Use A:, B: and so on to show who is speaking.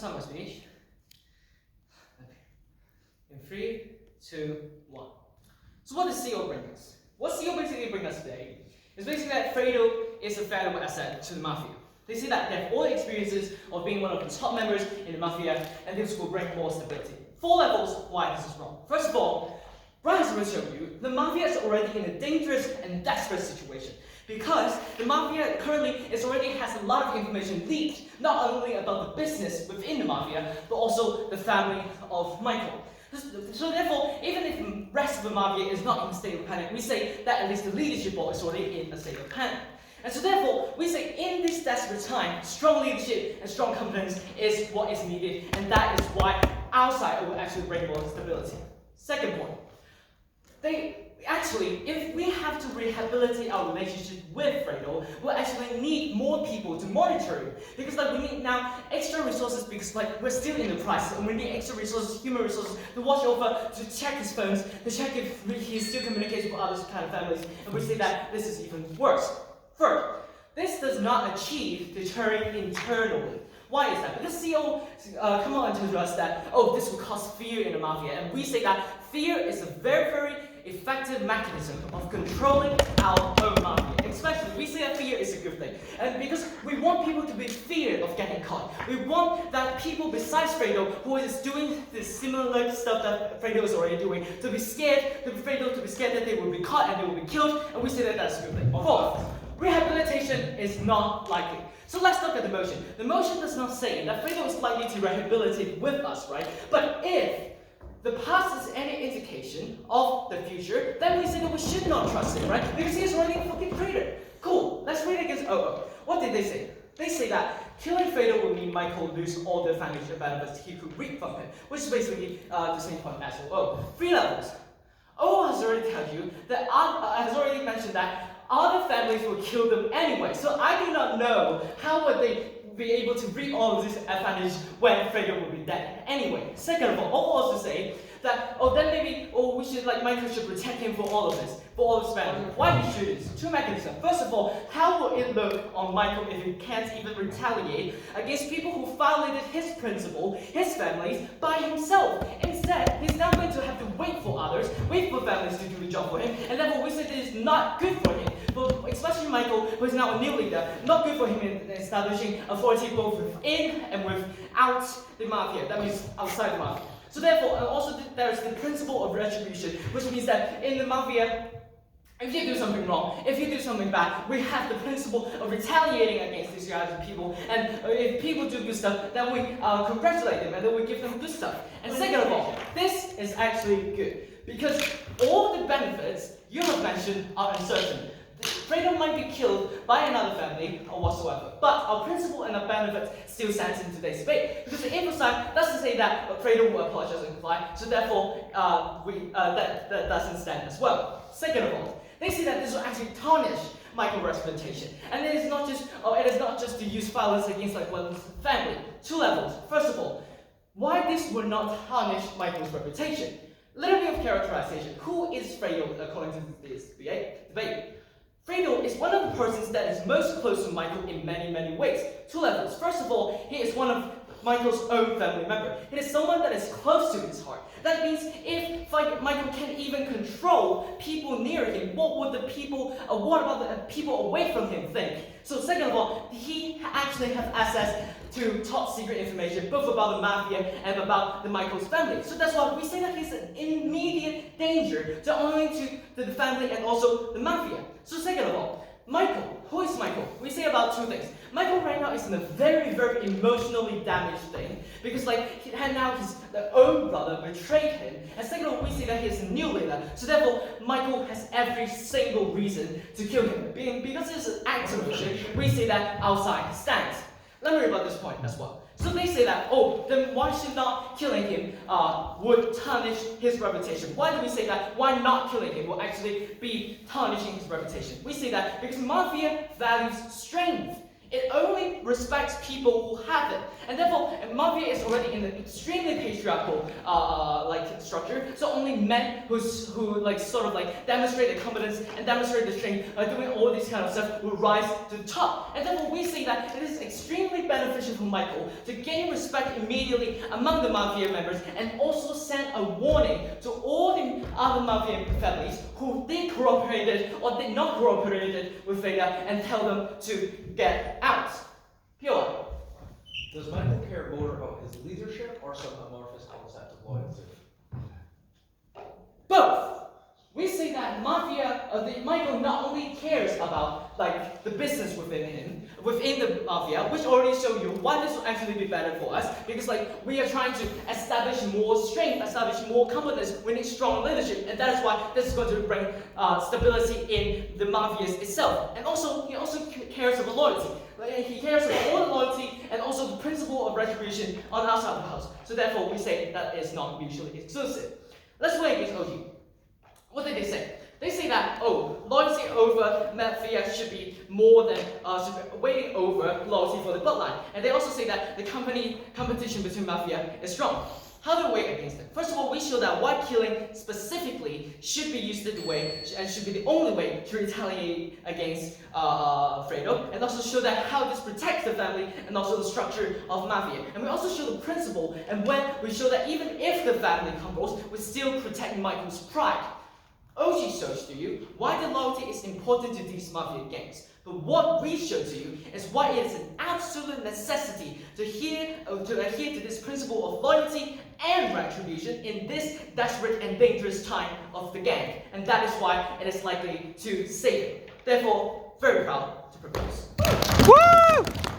A: start my speech. In 3, 2, 1. So what does CEO bring us? What CEO basically brings us today is basically that Fredo is a valuable asset to the mafia. They say that they have all the experiences of being one of the top members in the mafia, and this will bring more stability. 4 levels why this is wrong. First of all, Brian has already shown you, the mafia is already in a dangerous and desperate situation. Because the mafia currently already has a lot of information leaked, not only about the business within the mafia, but also the family of Michael. So therefore, even if the rest of the mafia is not in a state of panic, we say that at least the leadership board is already in a state of panic. And so therefore, we say in this desperate time, strong leadership and strong confidence is what is needed, and that is why our side will actually bring more stability. Second point, if we have to rehabilitate our relationship with Fredo, we'll actually need more people to monitor it. Because we need now extra resources because we're still in the crisis and we need extra resources, human resources, to watch over, to check his phones, to check if he still communicates with other kind of families, and we say that this is even worse. Third, this does not achieve deterring internally. Why is that? Because CEO come on and tell us that, this will cause fear in the mafia, and we say that fear is a very, very effective mechanism of controlling our own mafia. Especially, we say that fear is a good thing. And because we want people to be feared of getting caught. We want that people besides Fredo, who is doing the similar stuff that Fredo is already doing, to be scared, to be scared that they will be caught and they will be killed, and we say that that's a good thing. Fourth, rehabilitation is not likely. So let's look at the motion. The motion does not say that Fredo is likely to rehabilitate with us, right? But if the past is any indication of the future, then we say that we should not trust him, right? Because he is already a fucking traitor. Cool, let's read against What did they say? They say that killing Fredo will mean Michael lose all the financial benefits he could reap from him, which is basically the same point as 3 levels. Has already told you that has already mentioned that other families will kill them anyway. So I do not know how would they be able to reap all of this advantage when Fredo will be dead anyway. Second of all, I'll also say that we should Michael should protect him for all of this, for all of his family. Why he should is 2 mechanisms. First of all, how will it look on Michael if he can't even retaliate against people who violated his principle, his families, by himself? Instead, he's now going to have to wait for others, wait for families to do the job for him, and therefore we say that it's not good for him. But especially Michael, who is now a new leader, not good for him in establishing authority both within and without the mafia, that means outside the mafia. So therefore, also there is the principle of retribution, which means that in the mafia, if you do something wrong, if you do something bad, we have the principle of retaliating against these guys and people, and if people do good stuff, then we congratulate them and then we give them good stuff. And second of all, this is actually good, because all the benefits you have mentioned are uncertain. Fredo might be killed by another family or whatsoever, but our principle and our benefit still stands in today's debate. Because the info side doesn't say that Fredo will apologize and comply, so therefore that doesn't stand as well. Second of all, they say that this will actually tarnish Michael's reputation, and it is not just to use violence against one's family. 2 levels. First of all, why this will not tarnish Michael's reputation? Little bit of characterization. Who is Fredo according to this debate? Fredo is one of the persons that is most close to Michael in many, many ways. 2 levels. First of all, he is one of Michael's own family member. It is someone that is close to his heart. That means if Michael can't even control people near him, what about the people away from him think? So second of all, he actually has access to top secret information, both about the mafia and about the Michael's family. So that's why we say that he's an immediate danger to only to the family and also the mafia. So second of all, Michael. Who is Michael? We say about 2 things. Michael right now is in a very, very emotionally damaged thing because his own brother betrayed him. And second of all, we say that he is a new leader. So therefore, Michael has every single reason to kill him. Because it's an activation, we say that our side stands. Let me read about this point as well. So they say that, then why should not killing him would tarnish his reputation? Why do we say that? Why not killing him will actually be tarnishing his reputation? We say that because mafia values strength. It only respects people who have it. And therefore, mafia is already in an extremely patriarchal structure. So only men who demonstrate the competence and demonstrate the strength doing all this kind of stuff will rise to the top. And therefore, we say that it is extremely extremely beneficial for Michael to gain respect immediately among the mafia members and also send a warning to all the other mafia families who did cooperated or did not cooperated with Fredo and tell them to get out. Pure.
B: Does Michael care more about his leadership or some amorphous concept of loyalty?
A: Both. We say that Michael not only cares about the business within the mafia, which already show you why this will actually be better for us, because we are trying to establish more strength, establish more competence, we need strong leadership, and that is why this is going to bring stability in the mafias itself. And also, he also cares about loyalty. He cares about all the loyalty and also the principle of retribution on our side of the house. So therefore, we say that is not mutually exclusive. Let's wait against OG. What did they say? They say that, loyalty over mafia should be more than, waiting over loyalty for the bloodline. And they also say that the competition between mafia is strong. How do we weigh against it? First of all, we show that white killing specifically should be used in the way, and should be the only way to retaliate against Fredo, and also show that how this protects the family and also the structure of mafia. And we also show the principle, and when we show that even if the family crumbles, we still protect Michael's pride. OG shows to you why the loyalty is important to these mafia gangs. But what we show to you is why it is an absolute necessity to adhere to this principle of loyalty and retribution in this desperate and dangerous time of the gang. And that is why it is likely to save it. Therefore, very proud to propose. Woo!